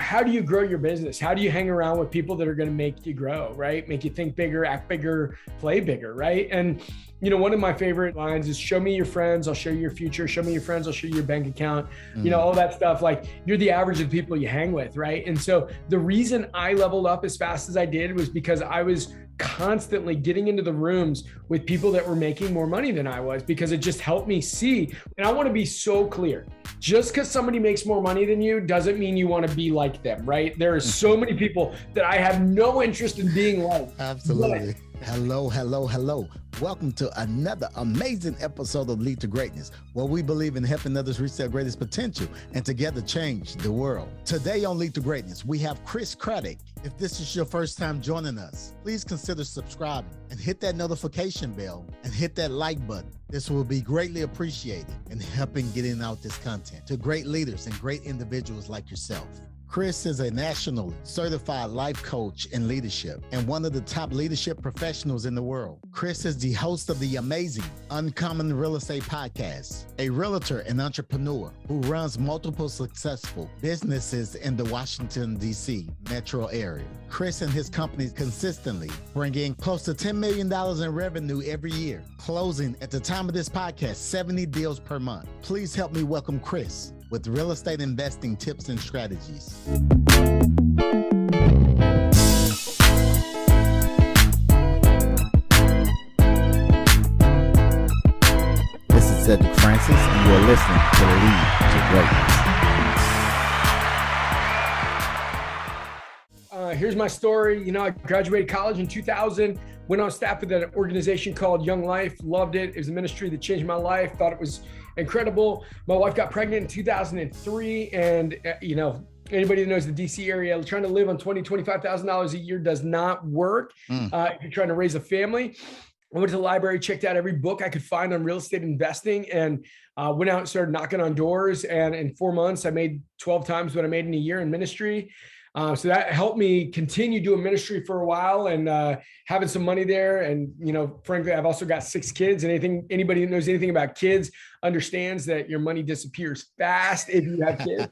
how do you grow your business? How do you hang around with people that are going to make you grow, right? Make you think bigger, act bigger, play bigger, right? And, one of my favorite lines is show me your friends, I'll show you your future. Show me your friends, I'll show you your bank account, all that stuff. Like you're the average of the people you hang with, right? And so the reason I leveled up as fast as I did was because I was constantly getting into the rooms with people that were making more money than I was, because it just helped me see. And I want to be so clear. Just because somebody makes more money than you doesn't mean you want to be like them, right? There are so many people that I have no interest in being like. Absolutely. Hello. Welcome to another amazing episode of Lead to Greatness, where we believe in helping others reach their greatest potential and together change the world. Today on Lead to Greatness, we have Chris Craddock. If this is your first time joining us, please consider subscribing and hit that notification bell and hit that like button. This will be greatly appreciated in helping getting out this content to great leaders and great individuals like yourself. Chris is a nationally certified life coach in leadership and one of the top leadership professionals in the world. Chris is the host of the amazing Uncommon Real Estate Podcast, a realtor and entrepreneur who runs multiple successful businesses in the Washington, D.C. metro area. Chris and his company consistently bring in close to $10 million in revenue every year, closing at the time of this podcast 70 deals per month. Please help me welcome Chris with real estate investing tips and strategies. This is Cedric Francis, and you're listening to Lead to Greatness. Here's my story. I graduated college in 2000, went on staff with an organization called Young Life, loved it. It was a ministry that changed my life, thought it was incredible. My wife got pregnant in 2003. And, anybody that knows the DC area, trying to live on $25,000 a year does not work if you're trying to raise a family. I went to the library, checked out every book I could find on real estate investing, and went out and started knocking on doors. And in 4 months, I made 12 times what I made in a year in ministry. So that helped me continue doing ministry for a while and having some money there. And, frankly, I've also got 6 kids, and anybody that knows anything about kids understands that your money disappears fast if you have kids.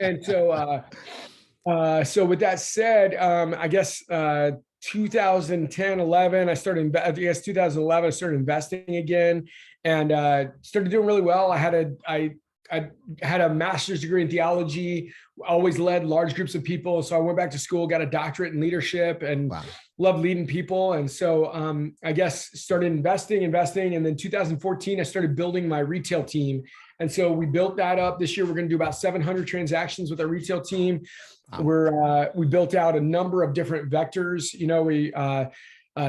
And so with that said, I guess 2010, 11, I started 2011, I started investing again and started doing really well. I had a master's degree in theology, always led large groups of people. So I went back to school, got a doctorate in leadership, and loved leading people. And so I guess started investing. And then 2014, I started building my retail team. And so we built that up. This year, we're going to do about 700 transactions with our retail team. We built out a number of different vectors.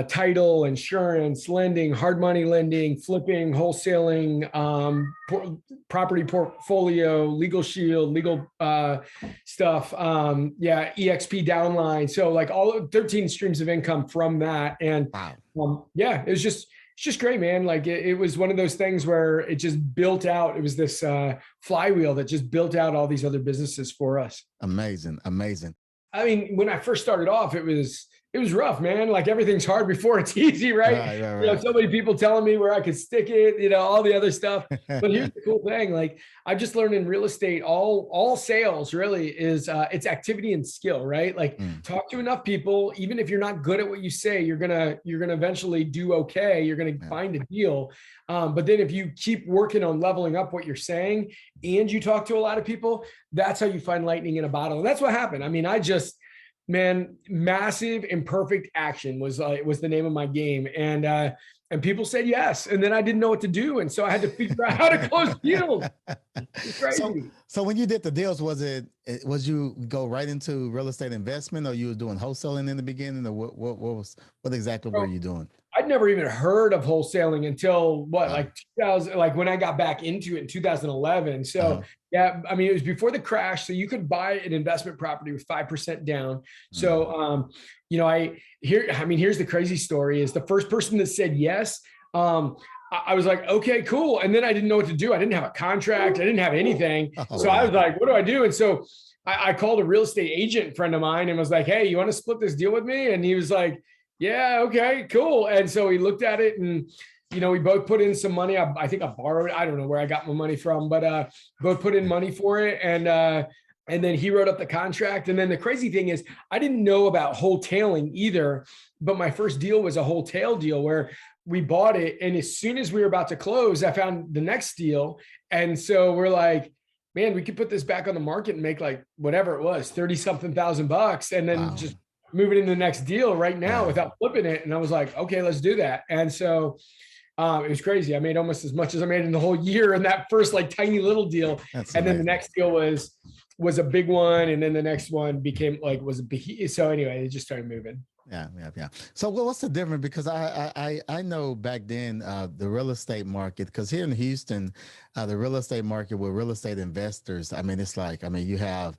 Title, insurance, lending, hard money lending, flipping, wholesaling, property portfolio, legal shield, legal stuff. EXP downline. So like all 13 streams of income from that. And it was just great, man. Like it was one of those things where it just built out. It was this flywheel that just built out all these other businesses for us. Amazing. I mean, when I first started off, it was rough, man. Like everything's hard before it's easy, right? Right. So many people telling me where I could stick it, all the other stuff. But here's the cool thing. Like I've just learned in real estate, all sales really is it's activity and skill, right? Like talk to enough people, even if you're not good at what you say, you're gonna eventually do okay. You're gonna find a deal. But then if you keep working on leveling up what you're saying and you talk to a lot of people, that's how you find lightning in a bottle. And that's what happened. I mean, massive imperfect action was the name of my game. And people said yes. And then I didn't know what to do. And so I had to figure out how to close deals. It's crazy. So when you did the deals, was you go right into real estate investment, or you were doing wholesaling in the beginning, or what exactly were you doing? I'd never even heard of wholesaling until like 2000, like when I got back into it in 2011. So yeah, I mean, it was before the crash. So you could buy an investment property with 5% down. So, here's the crazy story is the first person that said yes. I was like, okay, cool. And then I didn't know what to do. I didn't have a contract. I didn't have anything. So I was like, what do I do? And so I called a real estate agent friend of mine and was like, hey, you want to split this deal with me? And he was like, yeah, okay, cool. And so he looked at it and, we both put in some money. I think I borrowed it. I don't know where I got my money from, but both put in money for it. And And then he wrote up the contract. And then the crazy thing is, I didn't know about wholetailing either, but my first deal was a wholesale deal where we bought it. And as soon as we were about to close, I found the next deal. And so we're like, man, we could put this back on the market and make like whatever it was, 30 something thousand bucks, and then just move it into the next deal right now without flipping it. And I was like, okay, let's do that. And so it was crazy. I made almost as much as I made in the whole year in that first like tiny little deal. That's and amazing. Then the next deal was a big one. And then the next one became like, was a big, so anyway, it just started moving. Yeah. So what's the difference? Because I know back then the real estate market, because here in Houston, the real estate market with real estate investors, I mean, it's like, I mean, you have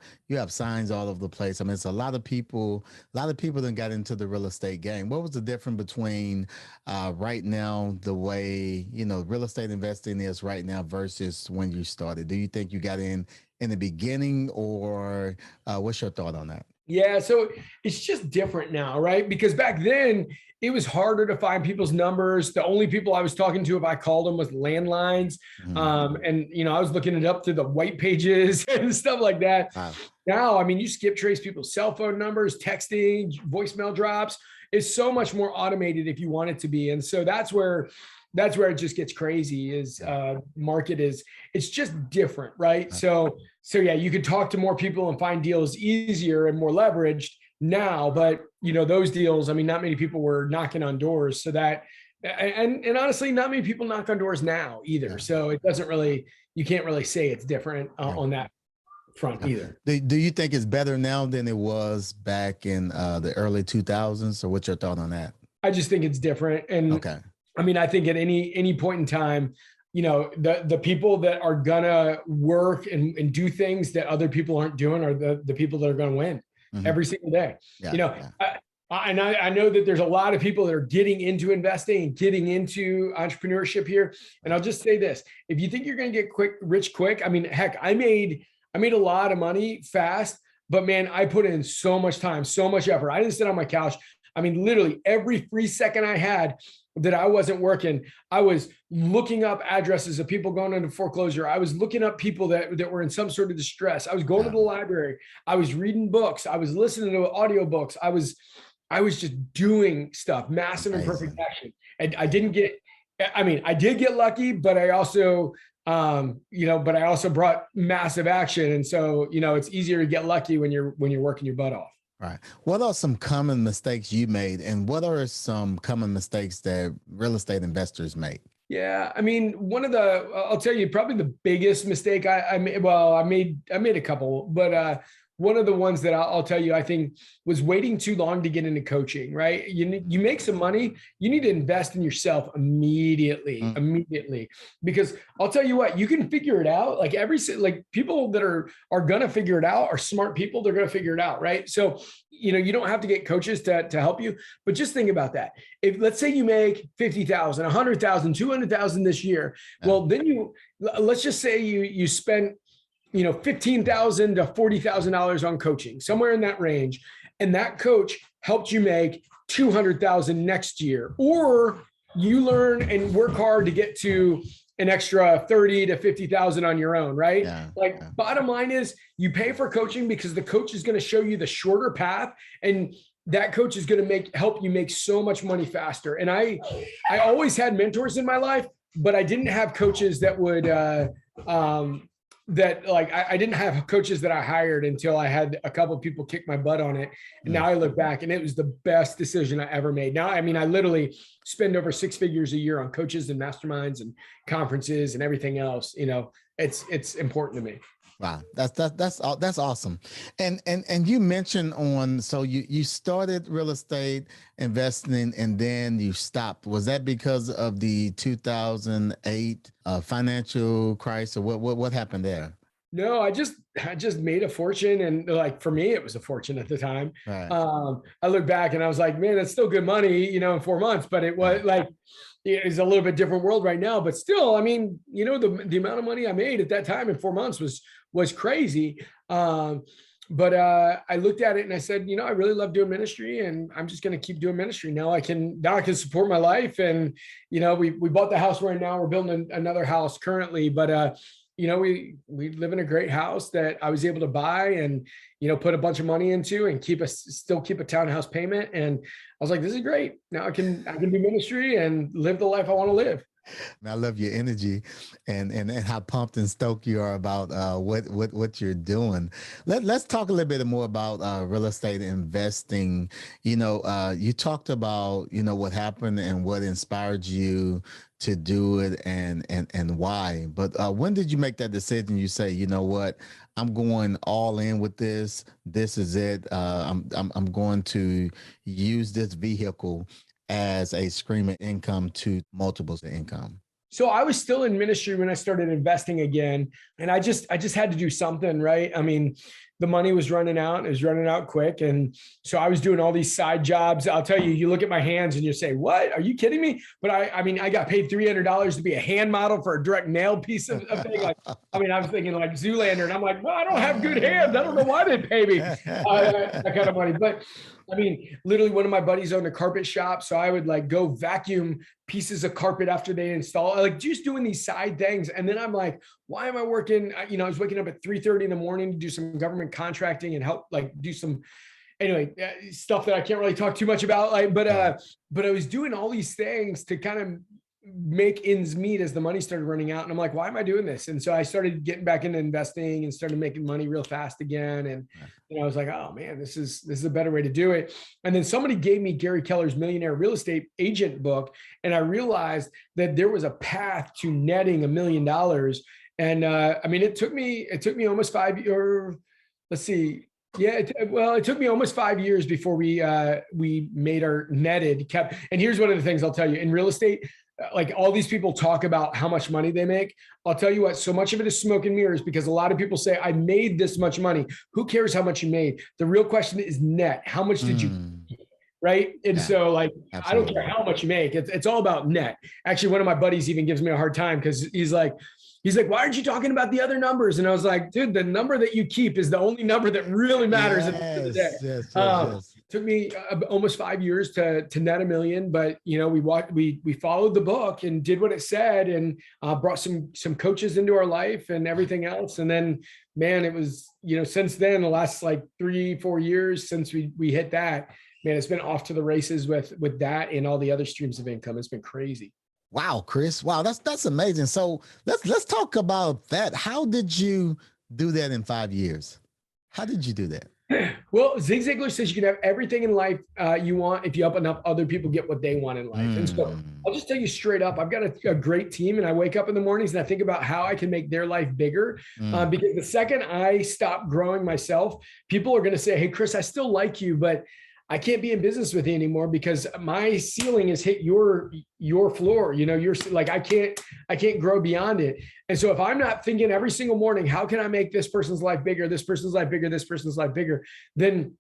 signs all over the place. I mean, it's a lot of people that got into the real estate game. What was the difference between right now, the way, real estate investing is right now versus when you started? Do you think you got in the beginning, or what's your thought on that? Yeah, so it's just different now, right? Because back then it was harder to find people's numbers. The only people I was talking to, if I called them, was landlines. And I was looking it up through the white pages and stuff like that. Wow. Now, I mean, you skip trace people's cell phone numbers, texting, voicemail drops. It's so much more automated if you want it to be. And so that's where it just gets crazy. Is market is, it's just different, right? So yeah, you could talk to more people and find deals easier and more leveraged now, but those deals, I mean, not many people were knocking on doors. So that, and honestly, not many people knock on doors now either. So it doesn't really, you can't really say it's different on that front either. Do you think it's better now than it was back in the early 2000s? So what's your thought on that? I just think it's different. And I mean, I think at any point in time, the people that are gonna work and do things that other people aren't doing are the people that are gonna win every single day. I know that there's a lot of people that are getting into investing and getting into entrepreneurship here. And I'll just say this: if you think you're gonna get rich quick, I mean, heck, I made a lot of money fast, but man, I put in so much time, so much effort. I didn't sit on my couch. I mean, literally every free second I had that I wasn't working, I was looking up addresses of people going into foreclosure. I was looking up people that were in some sort of distress. I was going to the library. I was reading books. I was listening to audiobooks. I was just doing stuff, massive imperfect action. And I did get lucky, but I also, brought massive action. And so, it's easier to get lucky when you're working your butt off. Right. What are some common mistakes you made, and what are some common mistakes that real estate investors make? Yeah, I mean, I'll tell you, probably the biggest mistake I made. Well, I made a couple, but one of the ones that I'll tell you, I think, was waiting too long to get into coaching. Right? You make some money, you need to invest in yourself immediately, because I'll tell you what, you can figure it out. Like people that are gonna figure it out are smart people. They're gonna figure it out, right? So you don't have to get coaches to help you, but just think about that. If let's say you make 50,000, 100,000, 200,000 this year, well, then let's just say you spend $15,000 to $40,000 on coaching, somewhere in that range. And that coach helped you make $200,000 next year, or you learn and work hard to get to an extra 30 to 50,000 on your own, right? Bottom line is you pay for coaching because the coach is going to show you the shorter path, and that coach is going to help you make so much money faster. And I always had mentors in my life, but I didn't have coaches that would, I didn't have coaches that I hired until I had a couple of people kick my butt on it. And now I look back and it was the best decision I ever made. Now, I mean, I literally spend over 6 figures a year on coaches and masterminds and conferences and everything else. It's important to me. Wow. That's awesome. And you mentioned so you started real estate investing and then you stopped. Was that because of the 2008 financial crisis, or what happened there? No, I just made a fortune, and for me, it was a fortune at the time. Right. I look back and I was like, man, that's still good money, in 4 months, but it was it's a little bit different world right now, but still, I mean, the amount of money I made at that time in 4 months was crazy. But I looked at it and I said, I really love doing ministry, and I'm just going to keep doing ministry. Now I can support my life. And, we bought the house right now. We're building another house currently, but we live in a great house that I was able to buy and, put a bunch of money into and still keep a townhouse payment. And I was like, this is great. Now I can do ministry and live the life I want to live. And I love your energy and how pumped and stoked you are about what you're doing. Let's talk a little bit more about real estate investing. You talked about, what happened and what inspired you to do it and why. But when did you make that decision? You say, you know what, I'm going all in with this. This is it. I'm going to use this vehicle as a stream of income to multiples of income. So I was still in ministry when I started investing again. And I just had to do something, right? I mean, the money was running out. It was running out quick. And so I was doing all these side jobs. I'll tell you, you look at my hands and you say, what? Are you kidding me? But I got paid $300 to be a hand model for a direct nail piece of thing. I was thinking like Zoolander. And I'm like, well, I don't have good hands. I don't know why they pay me that kind of money. But literally one of my buddies owned a carpet shop. So I would go vacuum pieces of carpet after they install, just doing these side things. And then I'm like, why am I working? I was waking up at 3:30 in the morning to do some government contracting and help do some, stuff that I can't really talk too much about. But I was doing all these things to kind of make ends meet as the money started running out. And I'm like, why am I doing this? And so I started getting back into investing and started making money real fast again. And I was like, oh man, this is a better way to do it. And then somebody gave me Gary Keller's Millionaire Real Estate Agent book. And I realized that there was a path to netting $1 million. And it took me almost 5 years. Let's see. Yeah. It took me almost 5 years before we made our netted cap. And here's one of the things I'll tell you in real estate. All these people talk about how much money they make. I'll tell you what, so much of it is smoke and mirrors because a lot of people say, I made this much money. Who cares how much you made? The real question is net. How much did you, right? And so absolutely. I don't care how much you make. It's all about net. Actually, one of my buddies even gives me a hard time because he's like, why aren't you talking about the other numbers? And I was like, dude, the number that you keep is the only number that really matters at the end of the day. Yes. Took me almost 5 years to net $1 million, but we followed the book and did what it said and brought some coaches into our life and everything else. And then, man, it was, since then, the last 3-4 years since we hit that, man, it's been off to the races with that and all the other streams of income. It's been crazy. Wow, Chris. Wow, that's amazing. So let's talk about that. How did you do that in 5 years? How did you do that? Well, Zig Ziglar says you can have everything in life you want if you open up other people get what they want in life. And so I'll just tell you straight up, I've got a great team and I wake up in the mornings and I think about how I can make their life bigger. Because the second I stop growing myself, people are going to say, hey, Chris, I still like you, but I can't be in business with you anymore because my ceiling has hit your floor. You're like, I can't grow beyond it. And so if I'm not thinking every single morning, how can I make this person's life bigger, this person's life bigger, this person's life bigger, then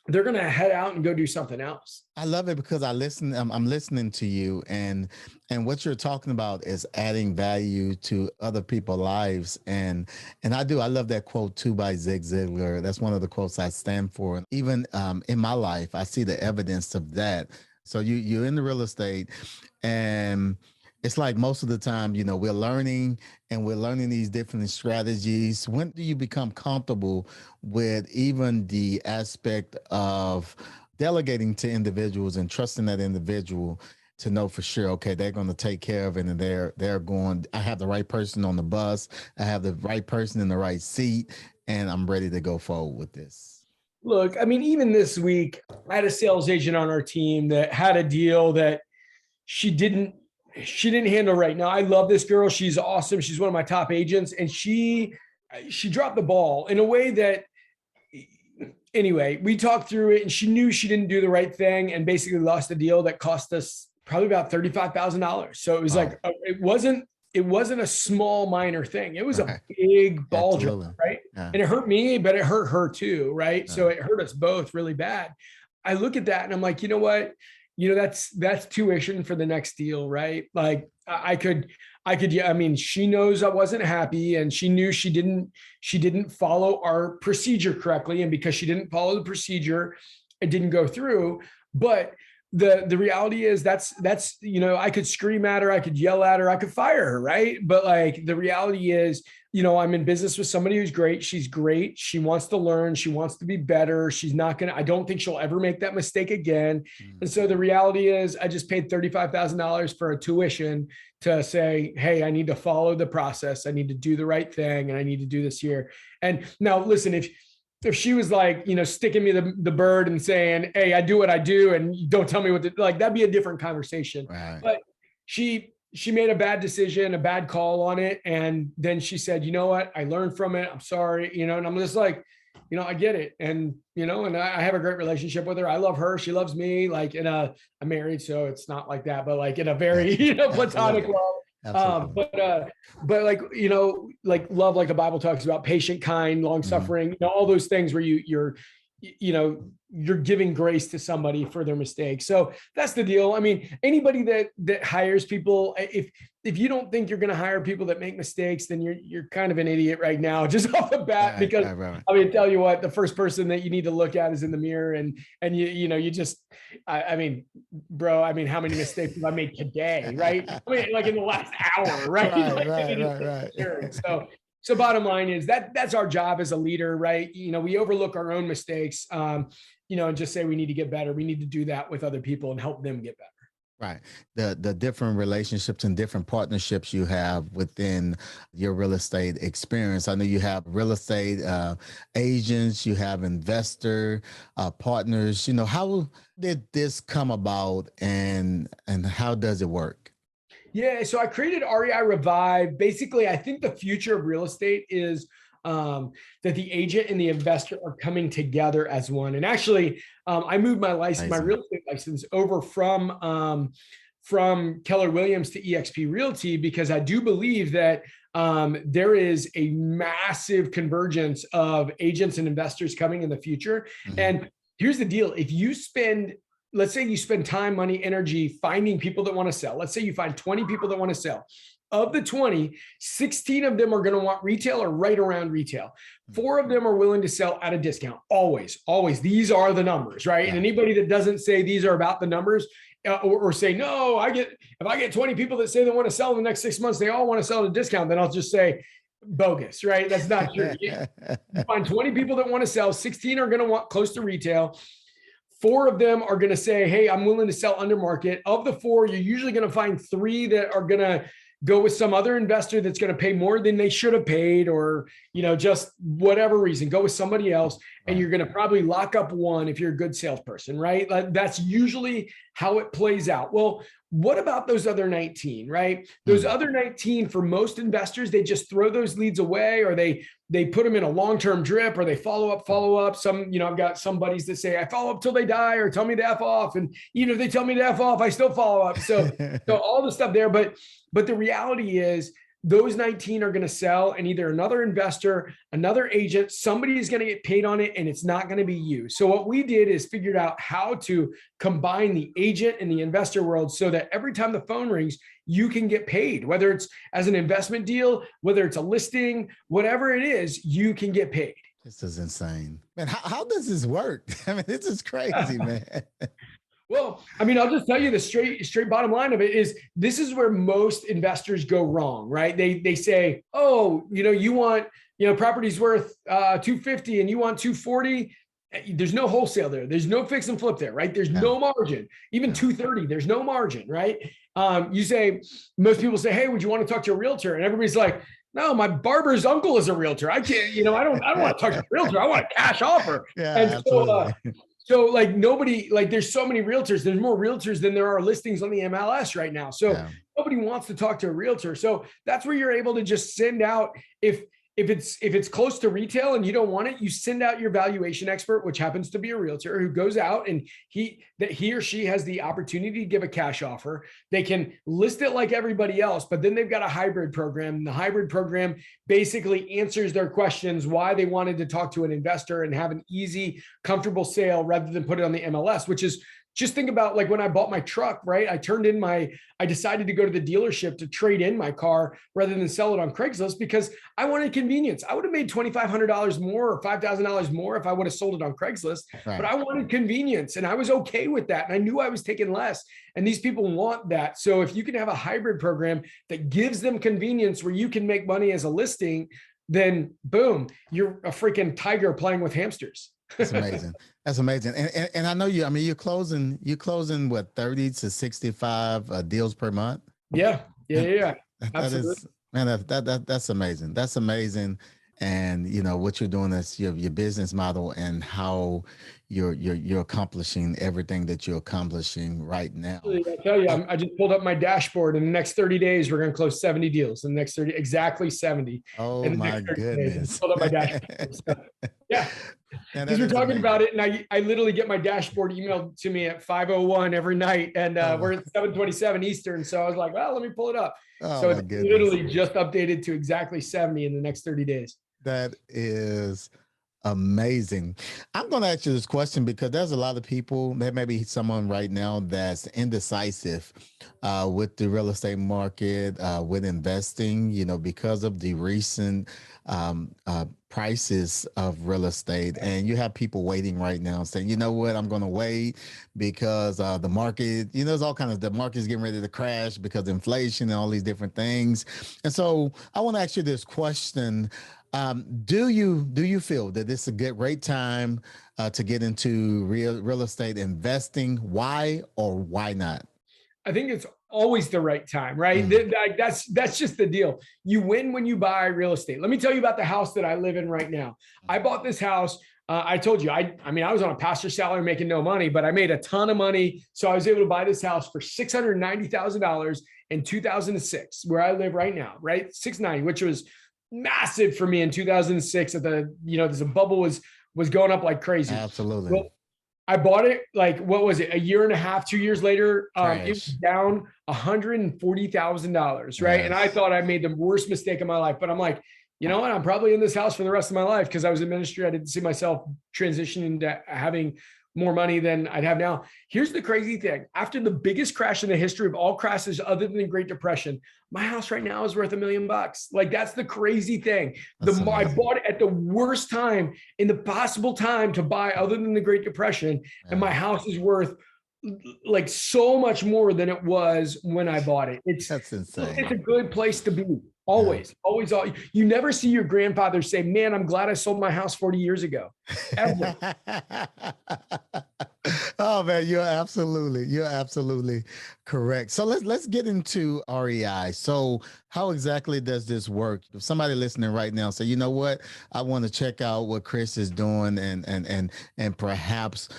they're going to head out and go do something else. I love it because I'm listening to you and what you're talking about is adding value to other people's lives. And I love that quote too by Zig Ziglar. That's one of the quotes I stand for. And even in my life, I see the evidence of that. So you're in the real estate and it's like most of the time, we're learning these different strategies. When do you become comfortable with even the aspect of delegating to individuals and trusting that individual to know for sure, okay, they're going to take care of it and they're going, I have the right person on the bus, I have the right person in the right seat, and I'm ready to go forward with this? Look, even this week, I had a sales agent on our team that had a deal that she didn't handle right. Now, I love this girl. She's awesome. She's one of my top agents. And she dropped the ball in a way that, anyway, we talked through it and she knew she didn't do the right thing and basically lost a deal that cost us probably about $35,000. So it was it wasn't a small minor thing. It was a big ball drop, right? Yeah. And it hurt me, but it hurt her too, right? Yeah. So it hurt us both really bad. I look at that and I'm like, you know what? That's tuition for the next deal, right? Like I could, she knows I wasn't happy and she knew she didn't follow our procedure correctly. And because she didn't follow the procedure, it didn't go through. But the reality is that's, I could scream at her, I could yell at her, I could fire her, right? But the reality is, I'm in business with somebody who's great. She's great. She wants to learn. She wants to be better. She's not going to, I don't think she'll ever make that mistake again. And so the reality is I just paid $35,000 for a tuition to say, hey, I need to follow the process. I need to do the right thing. And I need to do this here. And now listen, if she was like, sticking me the bird and saying, hey, I do what I do and you don't tell me what to, like, that'd be a different conversation. Right. But she made a bad decision, a bad call on it. And then she said, you know what? I learned from it. I'm sorry, and I'm just like, I get it. And, and I have a great relationship with her. I love her. She loves me. Like I'm married, so it's not like that, but like in a very, platonic love. But like, like love, like the Bible talks about, patient, kind, long suffering, all those things where you're giving grace to somebody for their mistakes. So that's the deal. I mean, anybody that hires people, if you don't think you're going to hire people that make mistakes, then you're kind of an idiot right now, just off the bat, because right. I mean, tell you what, the first person that you need to look at is in the mirror, and you just, I mean, bro, I mean, how many mistakes have I made today? Right. I mean, like in the last hour, right? Right. So bottom line is that's our job as a leader, right? We overlook our own mistakes, and just say we need to get better. We need to do that with other people and help them get better. Right. The different relationships and different partnerships you have within your real estate experience. I know you have real estate agents, you have investor partners. How did this come about, and how does it work? Yeah, so I created REI Revive. Basically, I think the future of real estate is that the agent and the investor are coming together as one. And actually, I moved my license, my real estate license, over from Keller Williams to eXp Realty, because I do believe that there is a massive convergence of agents and investors coming in the future. And here's the deal: if you let's say you spend time, money, energy finding people that want to sell. Let's say you find 20 people that want to sell. Of the 20, 16 of them are going to want retail or right around retail. 4 of them are willing to sell at a discount. Always. These are the numbers, right? Yeah. And anybody that doesn't say these are about the numbers, or say, no, if I get 20 people that say they want to sell in the next 6 months, they all want to sell at a discount, then I'll just say bogus, right? That's not true. You find 20 people that want to sell, 16 are going to want close to retail. 4 of them are going to say, hey, I'm willing to sell under market. Of the 4, you're usually going to find 3 that are going to go with some other investor that's going to pay more than they should have paid, or, just whatever reason, go with somebody else. And you're going to probably lock up 1 if you're a good salesperson, right? Like, that's usually how it plays out. Well, what about those other 19, right? Those other 19, for most investors, they just throw those leads away, or they put them in a long-term drip, or they follow up. Some, I've got some buddies that say, I follow up till they die, or tell me to F off. And even if they tell me to F off, I still follow up. So all the stuff there. But the reality is, those 19 are going to sell, and either another investor, another agent, somebody is going to get paid on it, and it's not going to be you. So what we did is figured out how to combine the agent and the investor world, so that every time the phone rings, you can get paid, whether it's as an investment deal, whether it's a listing, whatever it is, you can get paid. This is insane, man. How does this work? I mean, this is crazy, man. Well, I mean, I'll just tell you the straight bottom line of it is, this is where most investors go wrong, right? They say, oh, you want, property's worth 250 and you want 240. There's no wholesale there. There's no fix and flip there, right? There's no margin. Even 230, there's no margin, right? Most people say, hey, would you want to talk to a realtor? And everybody's like, no, my barber's uncle is a realtor. I can't, I don't want to talk to a realtor. I want a cash offer. Yeah, and so like nobody, like there's so many realtors, there's more realtors than there are listings on the MLS right now. So nobody wants to talk to a realtor. So that's where you're able to just send out, if it's close to retail and you don't want it, you send out your valuation expert, which happens to be a realtor, who goes out and he or she has the opportunity to give a cash offer. They can list it like everybody else, but then they've got a hybrid program. And the hybrid program basically answers their questions, why they wanted to talk to an investor and have an easy, comfortable sale rather than put it on the MLS, which is just think about like when I bought my truck, right? I decided to go to the dealership to trade in my car rather than sell it on Craigslist because I wanted convenience. I would have made $2,500 more or $5,000 more if I would have sold it on Craigslist, Right. but I wanted convenience and I was okay with that. And I knew I was taking less. And these people want that. So if you can have a hybrid program that gives them convenience where you can make money as a listing, then boom, you're a freaking tiger playing with hamsters. That's amazing. That's amazing. And I know you, I mean, you're closing what, 30 to 65 deals per month? Yeah. That Absolutely. is, man, that's amazing. That's amazing. And you know what you're doing is your business model and how you're accomplishing everything that you're accomplishing right now. I tell you, I just pulled up my dashboard. In the next 30 days, we're going to close 70 deals. In the next 30, exactly 70. Oh my goodness! Pulled up my dashboard. So, yeah, Man, because that we're is talking amazing. about it, and I literally get my dashboard emailed to me at 5:01 every night, and we're at 7:27 Eastern. So I was like, well, let me pull it up. Oh So my it's goodness! literally just updated to exactly 70 in the next 30 days. That is amazing. I'm going to ask you this question because there's a lot of people, there may be someone right now that's indecisive with the real estate market, with investing, you know, because of the recent prices of real estate. And you have people waiting right now saying, you know what, I'm going to wait because the market, you know, there's all kinds of, the market is getting ready to crash because of inflation and all these different things. And so I want to ask you this question. Do you feel that this is a great time to get into real estate investing? Why or why not? I think it's always the right time, right? Mm. That's just the deal. You win when you buy real estate. Let me tell you about the house that I live in right now. I bought this house. I told you, I mean, I was on a pastor's salary making no money, but I made a ton of money. So I was able to buy this house for $690,000 in 2006, where I live right now, right? 690, which was massive for me in 2006 at the, you know, there's a bubble was going up like crazy. Absolutely. Well, I bought it like, what was it? A year and a half, 2 years later, it was Crash. down $140,000. Right. And I Yes. thought I made the worst mistake of my life, but I'm like, you know what? I'm probably in this house for the rest of my life because I was in ministry. I didn't see myself transitioning to having more money than I'd have now. Here's the crazy thing. After the biggest crash in the history of all crashes other than the Great Depression, my house right now is worth $1 million. Like that's the crazy thing. I bought it at the worst time in the possible time to buy other than the Great Depression. And my house is worth like so much more than it was when I bought it. That's insane. It's a good place to be. Always. You never see your grandfather say, man, I'm glad I sold my house 40 years ago. Ever. Oh man, you're absolutely correct. So let's get into REI. So how exactly does this work? If somebody listening right now say, you know what, I want to check out what Chris is doing and perhaps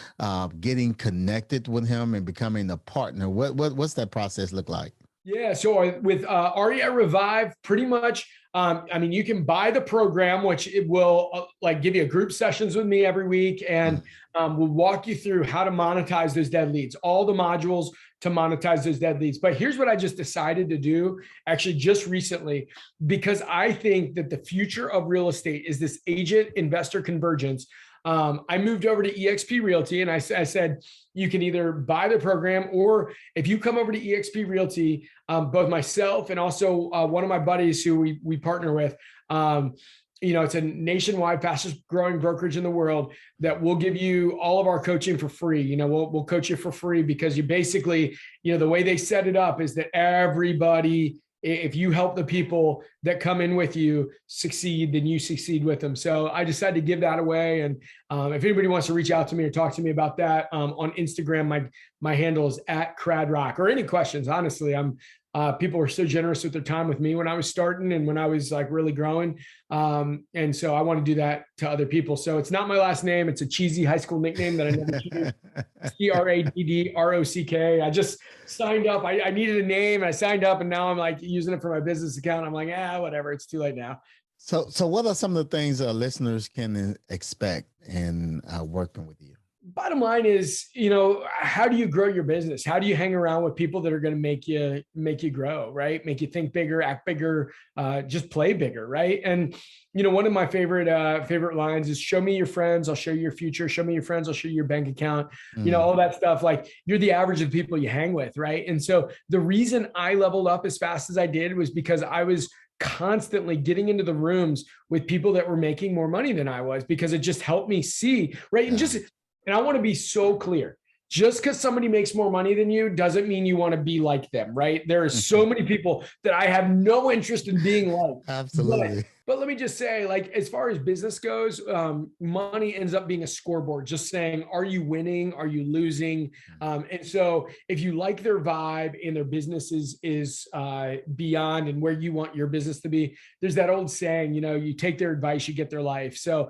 getting connected with him and becoming a partner. What's that process look like? Yeah, so with REI Revive, pretty much, I mean, you can buy the program, which it will like give you a group sessions with me every week, and we'll walk you through how to monetize those dead leads, all the modules to monetize those dead leads. But here's what I just decided to do, actually just recently, because I think that the future of real estate is this agent investor convergence. I moved over to eXp Realty and I said, you can either buy the program or if you come over to eXp Realty, both myself and also one of my buddies who we partner with, you know, it's a nationwide fastest growing brokerage in the world that will give you all of our coaching for free. You know, we'll coach you for free because you basically, you know, the way they set it up is that everybody, if you help the people that come in with you succeed, then you succeed with them. So I decided to give that away. And if anybody wants to reach out to me or talk to me about that on Instagram, my handle is @Craddock, or any questions. Honestly, people were so generous with their time with me when I was starting and when I was like really growing. And so I want to do that to other people. So it's not my last name. It's a cheesy high school nickname that I never choose. CRADDROCK. I just signed up. I needed a name. I signed up and now I'm like using it for my business account. I'm like, whatever. It's too late now. So what are some of the things listeners can expect in working with you? bottom line is, how do you grow your business? How do you hang around with people that are going to make you grow, right? Make you think bigger, act bigger, just play bigger, right? And one of my favorite lines is, show me your friends, I'll show you your future. Show me your friends, I'll show you your bank account. All that stuff. Like, you're the average of the people you hang with, right? And so the reason I leveled up as fast as I did was because I was constantly getting into the rooms with people that were making more money than I was, because it just helped me see, right? And I want to be so clear. Just because somebody makes more money than you doesn't mean you want to be like them, right? There are so many people that I have no interest in being like. Absolutely. But let me just say, like, as far as business goes, money ends up being a scoreboard, just saying, are you winning? Are you losing? And so if you like their vibe and their business is beyond and where you want your business to be, there's that old saying, you take their advice, you get their life. So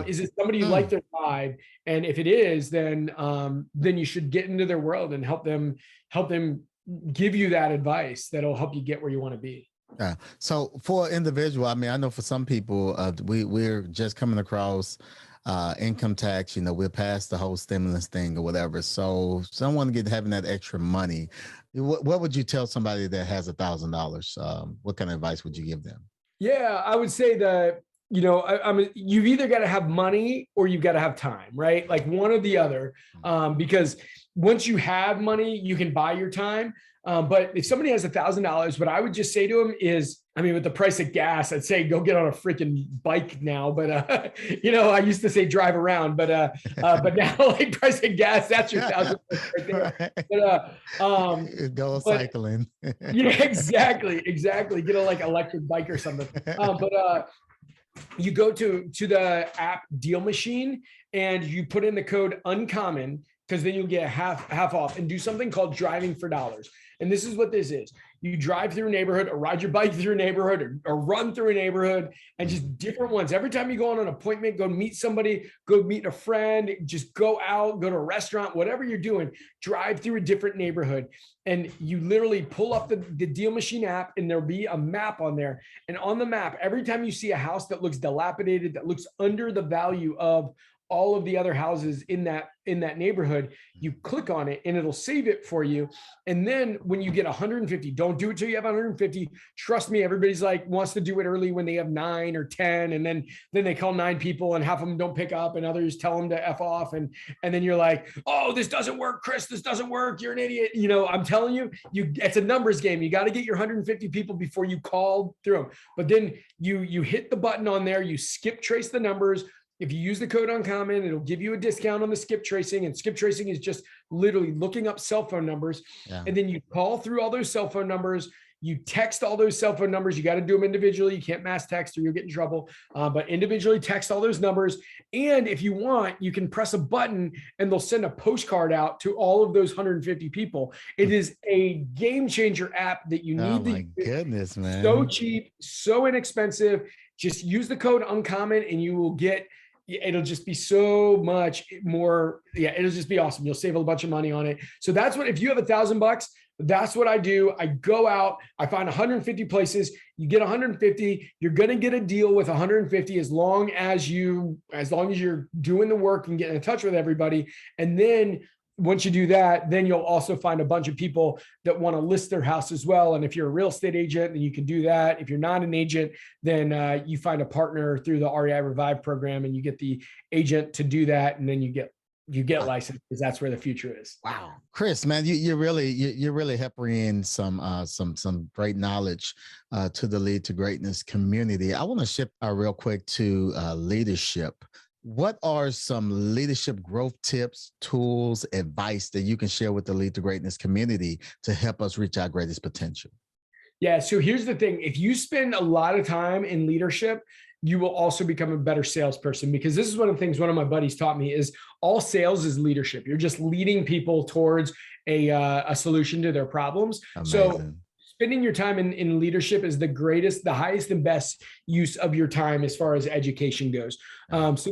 is it somebody you like their vibe? And if it is, then you should get into their world and help them give you that advice that'll help you get where you want to be. Yeah. So for an individual, I mean, I know for some people, we're just coming across income tax, we're past the whole stimulus thing or whatever. So someone having that extra money, what would you tell somebody that has $1,000? What kind of advice would you give them? Yeah, I would say that, you've either got to have money or you've got to have time, right? Like one or the other, because once you have money, you can buy your time. But if somebody has $1,000, what I would just say to them is, with the price of gas, I'd say go get on a freaking bike now. But I used to say drive around, but now, like, price of gas, that's your $1,000 right there. But go cycling. Yeah, exactly. Get a like electric bike or something. But you go to the app Deal Machine and you put in the code uncommon, because then you'll get half off, and do something called driving for dollars. And this is what this is. You drive through a neighborhood or ride your bike through a neighborhood or run through a neighborhood, and just different ones. Every time you go on an appointment, go meet somebody, go meet a friend, just go out, go to a restaurant, whatever you're doing, drive through a different neighborhood. And you literally pull up the Deal Machine app, and there'll be a map on there. And on the map, every time you see a house that looks dilapidated, that looks under the value of all of the other houses in that neighborhood, you click on it and it'll save it for you. And then when you get 150, don't do it till you have 150. Trust me, everybody's like wants to do it early when they have 9 or 10, and then they call 9 people and half of them don't pick up and others tell them to F off. And then you're like, oh, this doesn't work, Chris, this doesn't work. You're an idiot. I'm telling you, it's a numbers game. You got to get your 150 people before you call through them. But then you hit the button on there, you skip trace the numbers. If you use the code uncommon, it'll give you a discount on the skip tracing. And skip tracing is just literally looking up cell phone numbers. Yeah. And then you call through all those cell phone numbers. You text all those cell phone numbers. You got to do them individually. You can't mass text or you'll get in trouble. But individually text all those numbers. And if you want, you can press a button and they'll send a postcard out to all of those 150 people. It is a game changer app that you need. Oh my goodness, man. So cheap, so inexpensive. Just use the code uncommon and you will get, it'll just be so much more. Yeah, it'll just be awesome. You'll save a bunch of money on it. So that's what, if you have $1,000, that's what I do. I go out, I find 150 places. You get 150. You're going to get a deal with 150 as long as you're doing the work and getting in touch with everybody. And then once you do that, then you'll also find a bunch of people that want to list their house as well. And if you're a real estate agent, then you can do that. If you're not an agent, then you find a partner through the REI Revive program and you get the agent to do that. And then you get licensed, because that's where the future is. Wow. Chris, man, you're really helping some great knowledge to the Lead to Greatness community. I want to shift real quick to leadership. What are some leadership growth tips, tools, advice that you can share with the Lead to Greatness community to help us reach our greatest potential? Yeah. So here's the thing. If you spend a lot of time in leadership, you will also become a better salesperson, because this is one of the things one of my buddies taught me is all sales is leadership. You're just leading people towards a solution to their problems. Amazing. So spending your time in leadership is the highest and best use of your time as far as education goes. So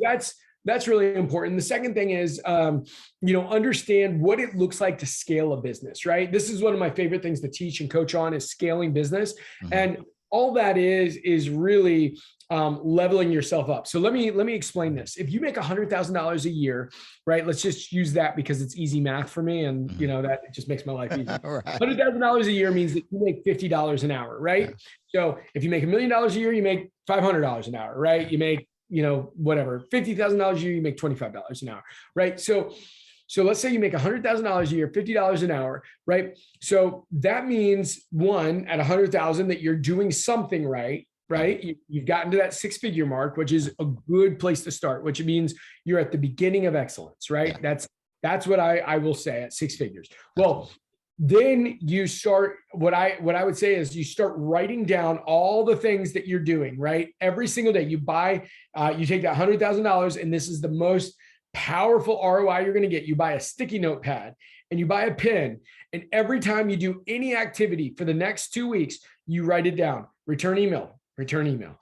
that's really important. The second thing is, understand what it looks like to scale a business, right? This is one of my favorite things to teach and coach on is scaling business. Mm-hmm. And all that is really leveling yourself up. So let me explain this. If you make $100,000 a year, right? Let's just use that because it's easy math for me. And that just makes my life easy. Right. $100,000 a year means that you make $50 an hour, right? Yeah. So if you make $1 million a year, you make $500 an hour, right? You make, whatever, $50,000 a year, you make $25 an hour, right? So let's say you make $100,000 a year, $50 an hour, right? So that means one, at 100,000 that you're doing something right? You've gotten to that six-figure mark, which is a good place to start, which means you're at the beginning of excellence, right? Yeah. That's what I will say at six figures. Well, then you start, what I would say is you start writing down all the things that you're doing, right? Every single day you take that $100,000, and this is the most powerful ROI you're going to get. You buy a sticky notepad and you buy a pen, and every time you do any activity for the next 2 weeks, you write it down. Return email, return email,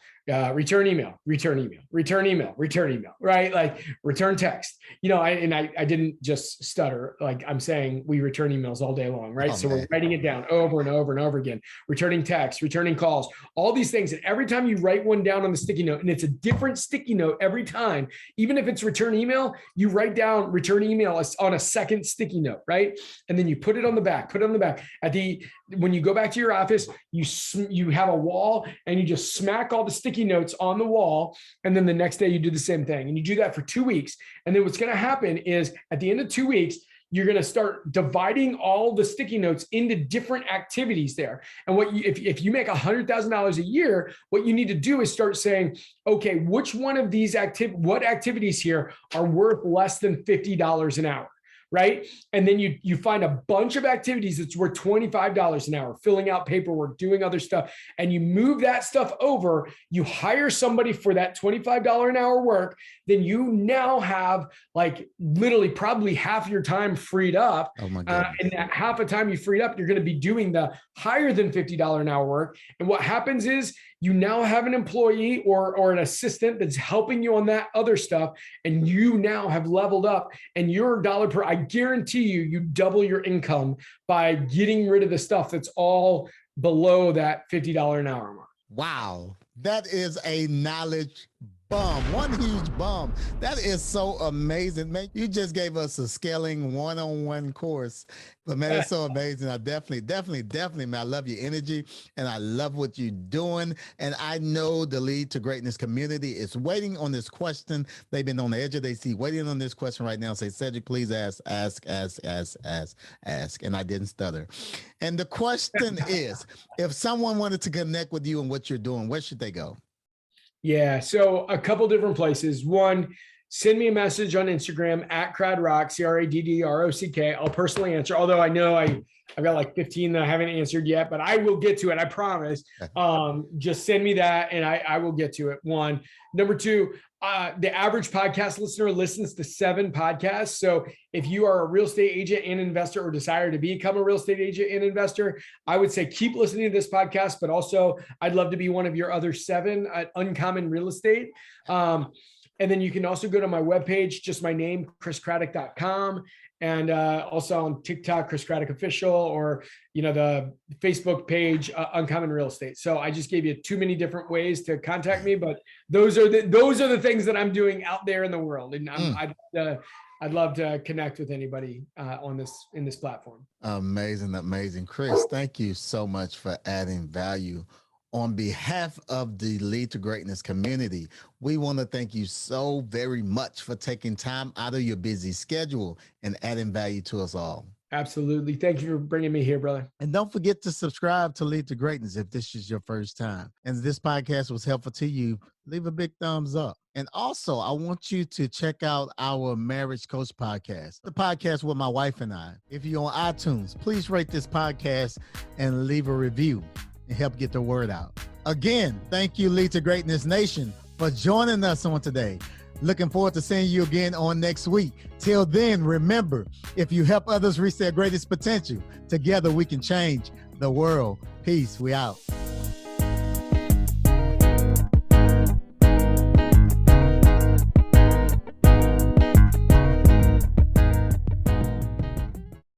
return email, return email, return email, return email, right? Like return text, I didn't just stutter. Like I'm saying, we return emails all day long, right? So we're writing it down over and over and over again, returning texts, returning calls, all these things. And every time you write one down on the sticky note, and it's a different sticky note every time, even if it's return email, you write down return email on a second sticky note, right? And then you put it on the back, when you go back to your office, you have a wall and you just smack all the sticky notes on the wall. And then the next day you do the same thing, and you do that for 2 weeks. And then what's going to happen is at the end of 2 weeks, you're going to start dividing all the sticky notes into different activities there. And if you make $100,000 a year, what you need to do is start saying, okay, which one of these what activities here are worth less than $50 an hour? Right? And then you find a bunch of activities that's worth $25 an hour, filling out paperwork, doing other stuff, and you move that stuff over, you hire somebody for that $25 an hour work, then you now have like literally probably half your time freed up. Oh my goodness. And that half the time you freed up, you're going to be doing the higher than $50 an hour work. And what happens is you now have an employee or an assistant that's helping you on that other stuff. And you now have leveled up, and your I guarantee you double your income by getting rid of the stuff that's all below that $50 an hour mark. Wow. That is a knowledge bomb, one huge bomb. That is so amazing, man. You just gave us a scaling one-on-one course, but man, it's so amazing. I definitely, man, I love your energy and I love what you're doing. And I know the Lead to Greatness community is waiting on this question. They've been on the edge of their seat, waiting on this question right now. Say, Cedric, please ask. And I didn't stutter. And the question is, if someone wanted to connect with you and what you're doing, where should they go? Yeah. So a couple different places. One, send me a message on Instagram at Craddock, CRADDROCK. I'll personally answer, although I know I've got like 15 that I haven't answered yet, but I will get to it. I promise. Just send me that and I will get to it. One. Number two, the average podcast listener listens to 7 podcasts. So if you are a real estate agent and investor or desire to become a real estate agent and investor, I would say keep listening to this podcast, but also I'd love to be one of your other 7 at Uncommon Real Estate. And then you can also go to my webpage, just my name, chriscraddock.com. And also on TikTok, Chris Craddock Official, or the Facebook page, Uncommon Real Estate. So I just gave you too many different ways to contact me, but those are the things that I'm doing out there in the world, and I'd love to connect with anybody in this platform. Amazing, Chris. Thank you so much for adding value. On behalf of the Lead to Greatness community, we want to thank you so very much for taking time out of your busy schedule and adding value to us all. Absolutely. Thank you for bringing me here, brother. And don't forget to subscribe to Lead to Greatness if this is your first time. And if this podcast was helpful to you, leave a big thumbs up. And also, I want you to check out our Marriage Coach podcast, the podcast with my wife and I. If you're on iTunes, please rate this podcast and leave a review and help get the word out. Again, thank you, Lead to Greatness Nation, for joining us on today. Looking forward to seeing you again on next week. Till then, remember, if you help others reach their greatest potential, together we can change the world. Peace. We out.